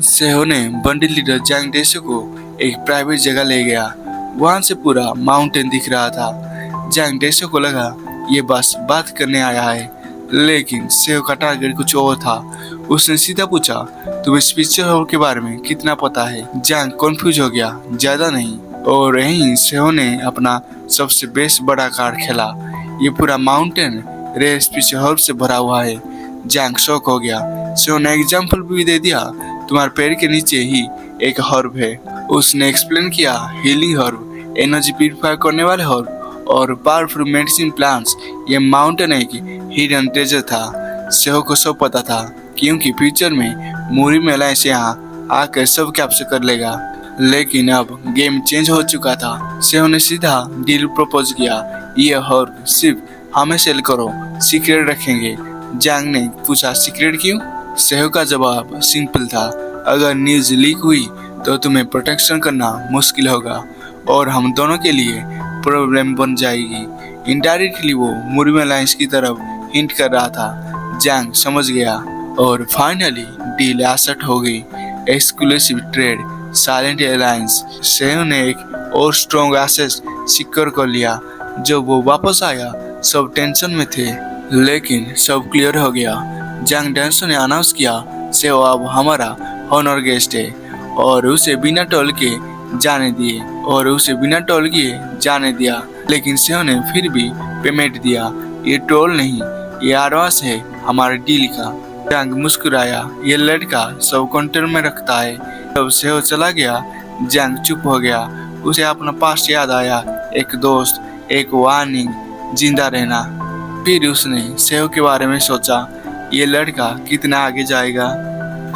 सेहो ने बंडी लीडर जैंग डेसो को एक प्राइवेट जगह ले गया। वहां से पूरा माउंटेन दिख रहा था। जैंग डेसो को लगा ये बस बात करने आया है, लेकिन सेहो का टारगेट कुछ और था। उसने सीधा पूछा, तुम्हें स्पिरिचुअल हॉल के बारे में कितना पता है? जैंग कंफ्यूज हो गया, ज्यादा नहीं। और यहीं सेहो ने अपना सबसे बेस्ट बड़ा कार्ड खेला। ये पूरा माउंटेन रेयर स्पिरिचुअल हॉल से भरा हुआ है। जैंग शॉक हो गया। सेहो ने एग्जाम्पल भी दे दिया, तुम्हारे पैर के नीचे ही एक हर्ब है। उसने एक्सप्लेन किया, हीलिंग हर्ब, एनर्जी प्यूरिफाई करने वाले हर्ब और पावरफुल मेडिसिन प्लांट्स। ये माउंटेन एक हिडन ट्रेजर था। सेहो को सब पता था, क्योंकि फ्यूचर में मूरी में अलायंस यहाँ आकर सब कैप्चर कर लेगा। लेकिन अब गेम चेंज हो चुका था। सेहो ने सीधा डील प्रपोज किया, ये हर्ब सिर्फ हमें सेल करो, सीक्रेट रखेंगे। जैंग ने पूछा, सीक्रेट क्यों? सेहो का जवाब सिंपल था, अगर न्यूज लीक हुई तो तुम्हें प्रोटेक्शन करना मुश्किल होगा और हम दोनों के लिए प्रॉब्लम बन जाएगी। इनडायरेक्टली वो मुर्मी अलायंस की तरफ हिंट कर रहा था। जैंग समझ गया और फाइनली डील एसेट हो गई। Exclusive trade, silent alliance. सेहो ने एक और स्ट्रॉन्ग एसेट सिक्योर कर लिया। जब वो वापस आया सब टेंशन में थे, लेकिन सब क्लियर हो गया। जैंग डेंसो ने अनाउंस किया, सेहो अब हमारा ऑनर गेस्ट है और उसे बिना टोल के जाने दिया। लेकिन सेहो ने फिर भी पेमेंट दिया। ये टोल नहीं, ये एडवांस है हमारे डील का। जैंग मुस्कुराया, ये लड़का सब कंट्रोल में रखता है। जब सेहो चला गया, जैंग चुप हो गया। उसे अपना पास्ट याद आया, एक दोस्त, एक वार्निंग, जिंदा रहना। फिर उसने सेहो के बारे में सोचा, ये लड़का कितना आगे जाएगा।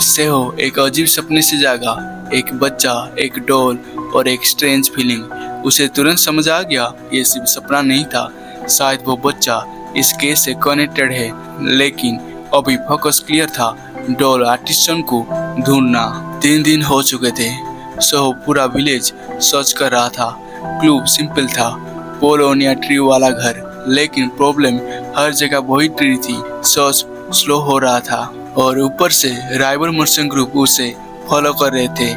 सेहो एक अजीब सपने से जागा, एक बच्चा, एक डॉल और एक स्ट्रेंज फीलिंग। उसे तुरंत समझ आ गया ये सिर्फ सपना नहीं था, शायद वो बच्चा इस केस से कनेक्टेड है। लेकिन अभी फोकस क्लियर था, डॉल आर्टिस्ट को ढूंढना। 3 दिन हो चुके थे। सेहो पूरा विलेज सर्च कर रहा था। क्लू सिंपल था, पोलोनिया ट्री वाला घर। लेकिन प्रॉब्लम हर जगह वही ट्री थी। सर्च स्लो हो रहा था और ऊपर से राइवल मर्चेंट ग्रुप उसे फॉलो कर रहे थे।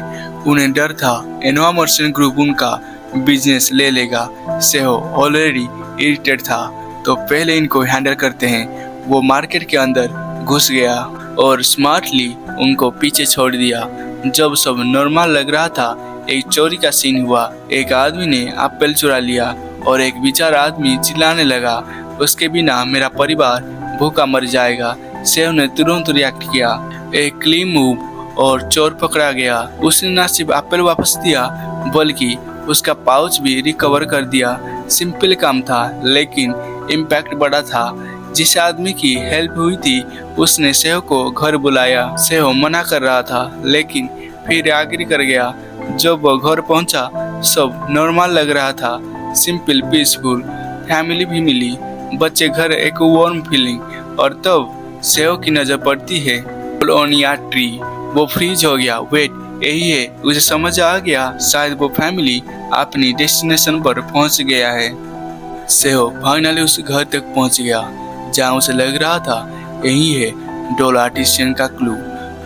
उन्हें डर था एनोवा मर्चेंट ग्रुप उनका बिजनेस ले लेगा। सेहो ऑलरेडी इरिटेट था, तो पहले इनको हैंडल करते हैं। वो मार्केट के अंदर घुस गया और स्मार्टली उनको पीछे छोड़ दिया। जब सब नॉर्मल लग रहा था, एक चोरी का सीन हुआ। एक आदमी ने एप्पल चुरा लिया और एक बेचारा आदमी चिल्लाने लगा, उसके बिना मेरा परिवार भूखा मर जाएगा। सेहो ने तुरंत रिएक्ट किया, एक क्लीन मूव और चोर पकड़ा गया। उसने न सिर्फ एप्पल वापस दिया, बल्कि उसका पाउच भी रिकवर कर दिया। सिंपल काम था, लेकिन इम्पैक्ट बड़ा था। जिस आदमी की हेल्प हुई थी उसने सेहो को घर बुलाया। सेहो मना कर रहा था, लेकिन फिर एग्री कर गया। जब वो घर पहुंचा, सब नॉर्मल लग रहा था, सिंपल, पीसफुल। फैमिली भी मिली, बच्चे घर, एक वार्म फीलिंग। और तब सेहो की नजर पड़ती है पोलोनिया ट्री। वो फ्रीज हो गया। वेट, यही है। उसे समझ आ गया, शायद वो फैमिली अपनी डेस्टिनेशन पर पहुंच गया है। सेहो फाइनली उस घर तक पहुंच गया जहां उसे लग रहा था यही है डॉल आर्टिशियन का क्लू।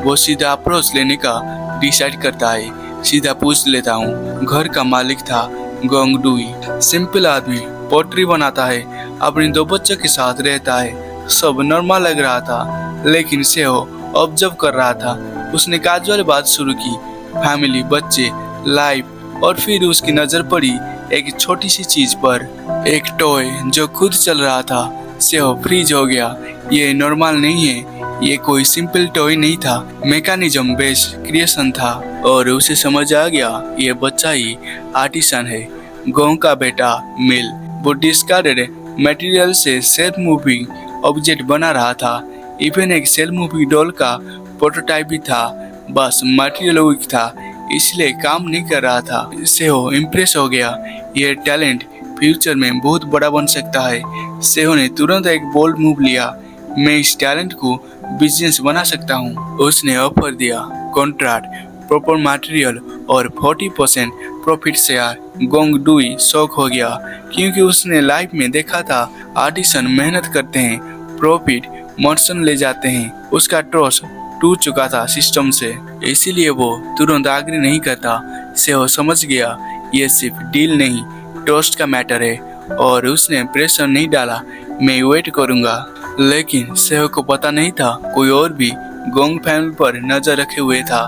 वो सीधा अप्रोच लेने का डिसाइड करता है। सीधा पूछ लेता हूँ। घर का मालिक था गोंग डुई, सिंपल आदमी, पोट्री बनाता है, अपनी 2 बच्चों के साथ रहता है। सब नॉर्मल लग रहा था, लेकिन सेहो ऑब्जर्व कर रहा था। उसने कैजुअल बात शुरू की, फैमिली, बच्चे, लाइफ। और फिर उसकी नजर पड़ी एक छोटी सी चीज पर, एक टॉय जो खुद चल रहा था। सेहो फ्रीज हो गया। ये नॉर्मल नहीं है, ये कोई सिंपल टॉय नहीं था, मैकेनिज्म बेस्ड क्रिएशन था। और उसे समझ आ गया ये बच्चा ही आर्टिसन है, गोंग का बेटा मिल। वो डिस्कार्डेड मटेरियल से सेल्फ मूविंग ऑब्जेक्ट बना रहा था। इवन एक सेल्फ मूविंग डॉल का प्रोटोटाइप भी था, बस मटेरियल वीक था, इसलिए काम नहीं कर रहा था। सेहो इम्प्रेस हो गया, ये टैलेंट फ्यूचर में बहुत बड़ा बन सकता है। सेहो ने तुरंत एक बोल्ड मूव लिया, मैं इस टैलेंट को बिजनेस बना सकता हूँ। उसने ऑफर दिया, कॉन्ट्रैक्ट, प्रॉपर मटेरियल और 40% profit share. Gong dewy shock हो गया, क्योंकि उसने लाइफ में देखा था आर्टिसन मेहनत करते हैं, प्रॉफिट मर्चेंट ले जाते हैं। उसका ट्रस्ट टूट चुका था सिस्टम से। इसीलिए वो तुरंत आग्रह नहीं करता। सेहो समझ गया ये सिर्फ डील नहीं, टोस्ट का मैटर है, और उसने प्रेशर नहीं डाला, मैं वेट करूंगा। लेकिन सेहो को पता नहीं था कोई और भी गोंग फैमिली पर नजर रखे हुए था।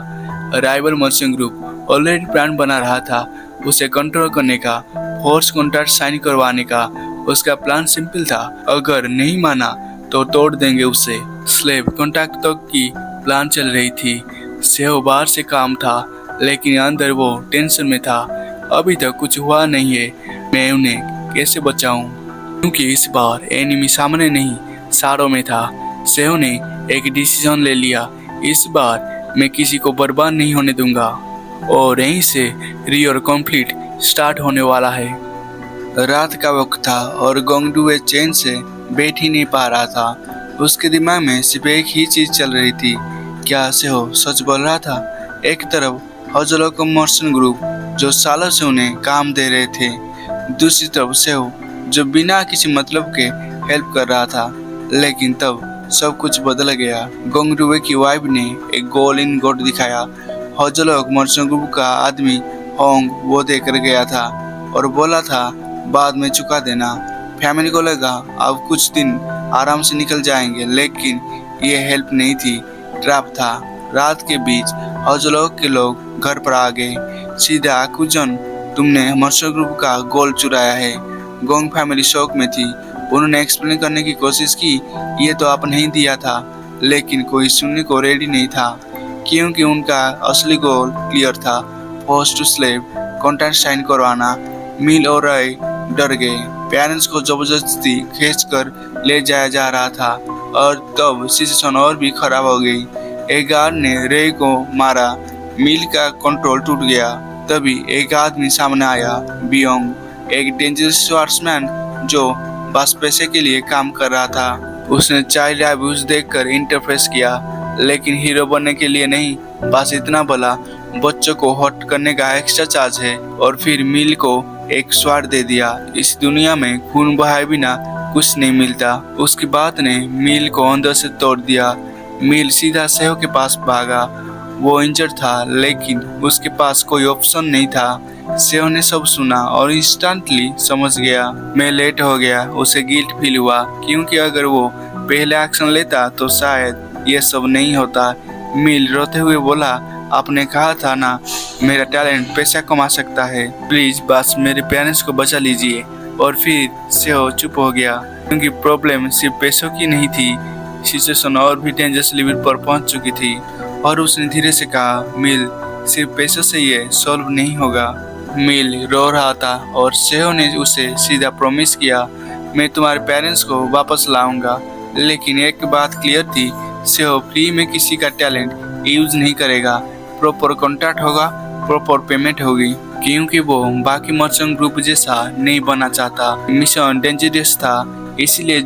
Rival merchant group already plan बना रहा था उसे कंट्रोल करने का, फोर्स कॉन्ट्रैक्ट साइन करवाने का। उसका प्लान सिंपल था, अगर नहीं माना तो तोड़ देंगे उसे। स्लेव कॉन्ट्रैक्ट तक की प्लान चल रही थी। सेहो बाहर से काम था, लेकिन अंदर वो टेंशन में था। अभी तक कुछ हुआ नहीं है, मैं उन्हें कैसे बचाऊं? क्योंकि इस बार एनिमी सामने नहीं, सारों में था। सेहो ने एक डिसीजन ले लिया, इस बार मैं किसी को बर्बाद नहीं होने दूंगा। और यहीं से रियल कॉन्फ्लिक्ट स्टार्ट होने वाला है। रात का वक्त था और गोंगडुए चैन से बैठ ही नहीं पा रहा था। उसके दिमाग में सिर्फ एक ही चीज चल रही थी, क्या सेहो सच बोल रहा था? एक तरफ हजलो का मर्चेंट ग्रुप जो सालों से उन्हें काम दे रहे थे, दूसरी तरफ सेहो जो बिना किसी मतलब के हेल्प कर रहा था। लेकिन तब सब कुछ बदल गया। गोंगडुए की वाइफ ने एक गोल इन गोट दिखाया। हजलो मर्चेंट ग्रुप का आदमी होंग वो देकर गया था और बोला था बाद में चुका देना। फैमिली को लगा अब कुछ दिन आराम से निकल जाएंगे, लेकिन ये हेल्प नहीं थी, ट्रैप था। रात के बीच हजलो के लोग घर पर आ गए। सीधा आकुजन, तुमने मर्चेंट ग्रुप का गोल चुराया है। गोंग फैमिली शौक में थी। उन्होंने एक्सप्लेन करने की कोशिश की, ये तो आप नहीं दिया था, लेकिन कोई सुनने को रेडी नहीं था, क्योंकि उनका असली गोल क्लियर था, force to slave contract sign करवाना। मिल और रॉय डर गए। पेरेंट्स को जबरदस्ती खींचकर ले जाया जा रहा था और तब सिचुएशन और भी खराब हो गई। एक गार्ड ने रे को मारा, मिल का कंट्रोल टूट गया। तभी एक आदमी सामने आया, बियोंग, एक डेंजरस स्वॉर्ड्समैन जो बस पैसे के लिए काम कर रहा था। उसने चाइल्ड अब्यूज देखकर इंटरफेस किया, लेकिन हीरो बनने के लिए नहीं, बस इतना बोला बच्चों को हॉट करने का एक्स्ट्रा चार्ज है, और फिर मिल को एक स्वाद दे दिया। इस दुनिया में खून बहाए बिना कुछ नहीं मिलता। उसकी बात ने मिल को अंदर से तोड़ दिया। मिल सीधा सेहो के पास भागा। वो इंजर्ड था, लेकिन उसके पास कोई ऑप्शन नहीं था। सेहो ने सब सुना और इंस्टेंटली समझ गया। मैं लेट हो गया। उसे गिल्ट फील हुआ, क्योंकि अगर वो पहले एक्शन लेता तो शायद ये सब नहीं होता। मिल रोते हुए बोला, आपने कहा था ना मेरा टैलेंट पैसा कमा सकता है, प्लीज बस मेरे पेरेंट्स को बचा लीजिए। और फिर सेहो चुप हो गया, क्योंकि प्रॉब्लम सिर्फ पैसों की नहीं थी, सिचुएशन और भी डेंजरस लेवल पर पहुंच चुकी थी। और उसने धीरे से कहा, मिल सिर्फ पैसों से ये सॉल्व नहीं होगा। मिल रो रहा था और सेहो ने उसे सीधा प्रॉमिस किया, मैं तुम्हारे पेरेंट्स को वापस लाऊंगा। लेकिन एक बात क्लियर थी, सेहो फ्री में किसी का टैलेंट यूज नहीं करेगा। प्रॉपर कॉन्ट्रैक्ट होगा, प्रॉपर पेमेंट होगी, क्योंकि वो बाकी मर्चेंट ग्रुप जैसा नहीं बनना चाहता। मिशन डेंजरस था, इसलिए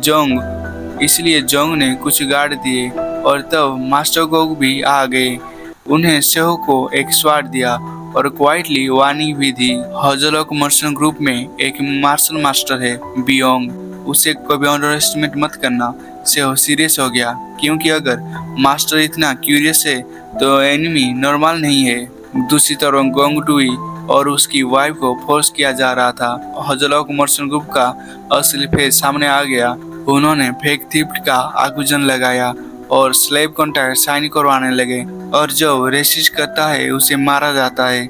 जोंग ने कुछ गार्ड दिए, और तब मास्टर गोग भी आ गए। उन्हें सेहो को एक स्वाद दिया और क्वाइटली वार्निंग भी दी। हजलो मर्चेंट ग्रुप में एक मार्शल मास्टर है, बियोंग, उसे कभी अंडर एस्टिमेट मत करना। सेहो सीरियस हो गया, क्योंकि अगर मास्टर इतना क्यूरियस है तो एनिमी नॉर्मल नहीं है। दूसरी तरफ गोंगडुई और उसकी वाइफ को फोर्स किया जा रहा था। हजलो मर्चेंट ग्रुप का असली फेस सामने आ गया। उन्होंने फेक थीफ्ट का आगुजन लगाया और स्लेव कॉन्ट्रैक्ट साइन करवाने लगे, और जो रेसिस्ट करता है उसे मारा जाता है।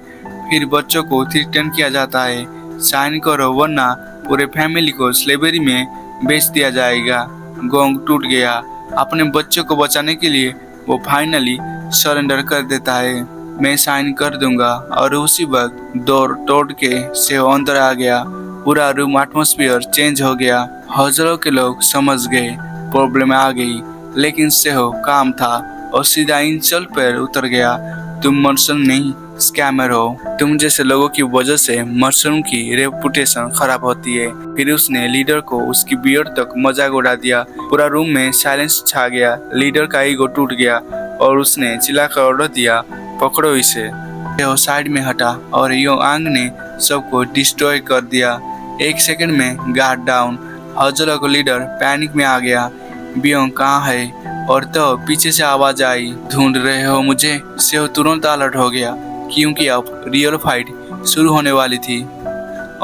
फिर बच्चों को थ्रेटन किया जाता है, साइन करो वरना पूरे फैमिली को स्लेवरी में बेच दिया जाएगा। गोंग टूट गया। अपने बच्चों को बचाने के लिए वो फाइनली सरेंडर कर देता है, मैं साइन कर दूंगा। और उसी वक्त डोर तोड़ के सेहो अंदर आ गया। पूरा रूम एटमॉस्फेयर चेंज हो गया। हजलो के लोग समझ गए प्रॉब्लम आ गई, लेकिन सेहो काम था और सीधा इंसल्ट पर उतर गया, तुम मर्चेंट नहीं स्कैमर हो। तुम जैसे लोगों की वजह से मर्चेंट की रेपुटेशन खराब होती है। फिर उसने लीडर को उसकी बियर्ड तक मजाक उड़ा दिया। पूरा रूम में साइलेंस छा गया। लीडर का ईगो टूट गया और उसने चिल्लाकर ऑर्डर दिया, पकड़ो इसे। वो साइड में हटा और योंग ने सबको डिस्ट्रॉय कर दिया। एक सेकंड में गार्ड डाउन। हजलो को लीडर पैनिक में आ गया, बियोंग कहाँ है? और तो पीछे से आवाज आई, ढूंढ रहे हो मुझे? सेहो तुरंत अलर्ट हो गया क्योंकि अब रियल फाइट शुरू होने वाली थी।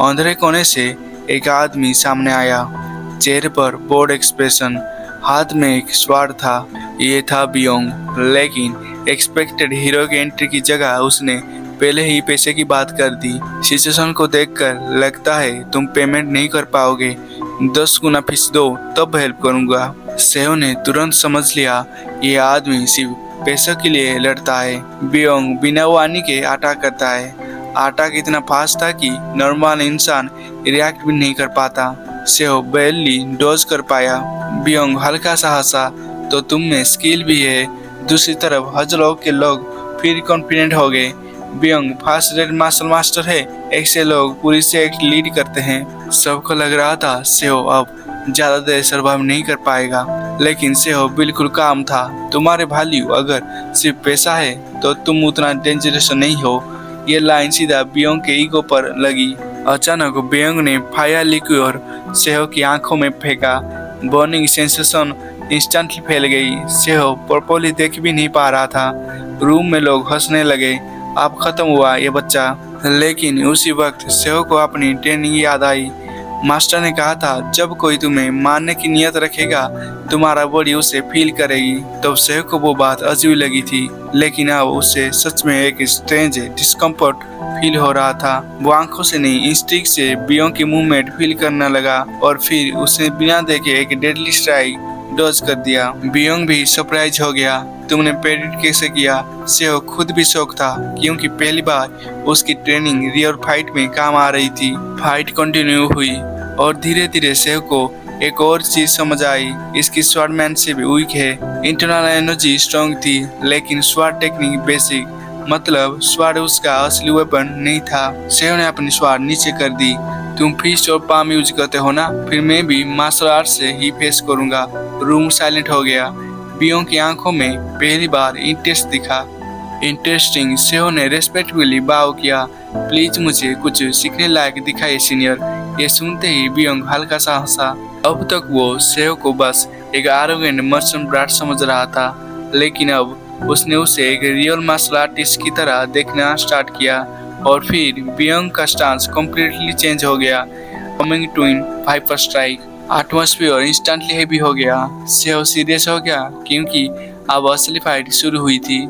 अंधेरे कोने से एक आदमी सामने आया, चेहरे पर बोर्ड एक्सप्रेशन, हाथ में एक स्वाड था। ये था बियोंग, लेकिन एक्सपेक्टेड हीरो की एंट्री की जगह उसने पहले ही पैसे की बात कर दी। सिचुएशन को देखकर लगता है तुम पेमेंट नहीं कर पाओगे, 10 गुना फीस दो तब हेल्प करूंगा। सेहो ने तुरंत समझ लिया ये आदमी सिर्फ पैसों के लिए लड़ता है। बियोंग बिना वानी के अटैक करता है। अटैक इतना फास्ट था कि नॉर्मल इंसान रिएक्ट भी नहीं कर पाता। सेहो बैरली डॉज कर पाया। बियोंग हल्का सा हंसा, तो तुम में स्किल भी है। दूसरी तरफ हजारों के लोग फिर कॉन्फिडेंट हो गए। Biyong fast red martial master है, ऐसे लोग पूरी से एक लीड करते हैं। सबको लग रहा था सेहो अब ज्यादा देर सर्वाइव नहीं कर पाएगा, लेकिन सेहो बिल्कुल काम था। तुम्हारे वैल्यू अगर सिर्फ पैसा है तो तुम उतना डेंजरस नहीं हो। ये लाइन सीधा बियोंग के ईगो पर लगी। अचानक बियोंग ने फायर लिक्विड सेहो की आंखों में फेंका। बर्निंग सेंसेशन इंस्टेंटली फैल गई। सेहो प्रॉपर्ली देख भी नहीं पा रहा था। रूम में लोग हंसने लगे, अब खत्म हुआ ये बच्चा। लेकिन उसी वक्त सेहो को अपनी ट्रेनिंग याद आई। मास्टर ने कहा था जब कोई तुम्हें मारने की नियत रखेगा तुम्हारा बॉडी उसे फील करेगी। तब सेहो को वो बात अजीब लगी थी, लेकिन अब उसे सच में एक स्ट्रेंज डिस्कम्फर्ट फील हो रहा था। वो आंखों से नहीं इंस्टिंक्ट से बियोंग की मूवमेंट फील करने लगा और फिर उसने बिना देखे एक डेडली स्ट्राइक डॉज कर दिया। बियोंग भी सरप्राइज हो गया, तुमने प्रेडिक्ट कैसे किया? सेहो खुद भी शौक था क्योंकि पहली बार उसकी ट्रेनिंग रियल फाइट में काम आ रही थी। फाइट कंटिन्यू हुई और धीरे धीरे सेहो को एक और चीज समझ आई, इसकी स्वॉर्डमैनशिप वीक है। इंटरनल एनर्जी स्ट्रॉन्ग थी, लेकिन स्वॉर्ड टेक्निक बेसिक, मतलब स्वॉर्ड उसका असली वेपन नहीं था। सेहो ने अपनी स्वॉर्ड नीचे कर दी। तुम फिस्ट और पाम यूज करते हो ना? फिर मैं भी मार्शल आर्ट से ही फेस करूंगा। रूम साइलेंट हो गया। बियोंग की आंखों में पहली बार इंटरेस्ट दिखा। इंटरेस्टिंग, सेहो ने रेस्पेक्टफुली बाव किया। प्लीज मुझे कुछ सीखने लायक दिखाइए सीनियर। ये सुनते ही बियोंग हल्का सा हंसा। अब तक वो सेहो को बस एक आरोगेंट मर्चेंट ब्राट समझ रहा था, लेकिन अब उसने उसे एक रियल मार्शल आर्टिस्ट की तरह देखना स्टार्ट किया। और फिर बियोंग का स्टांस कम्प्लीटली चेंज हो गया। Coming to in 5 strike. Atmosphere instantly heavy हो गया। सेहो सीरियस हो गया क्योंकि अब असली फाइट शुरू हुई थी।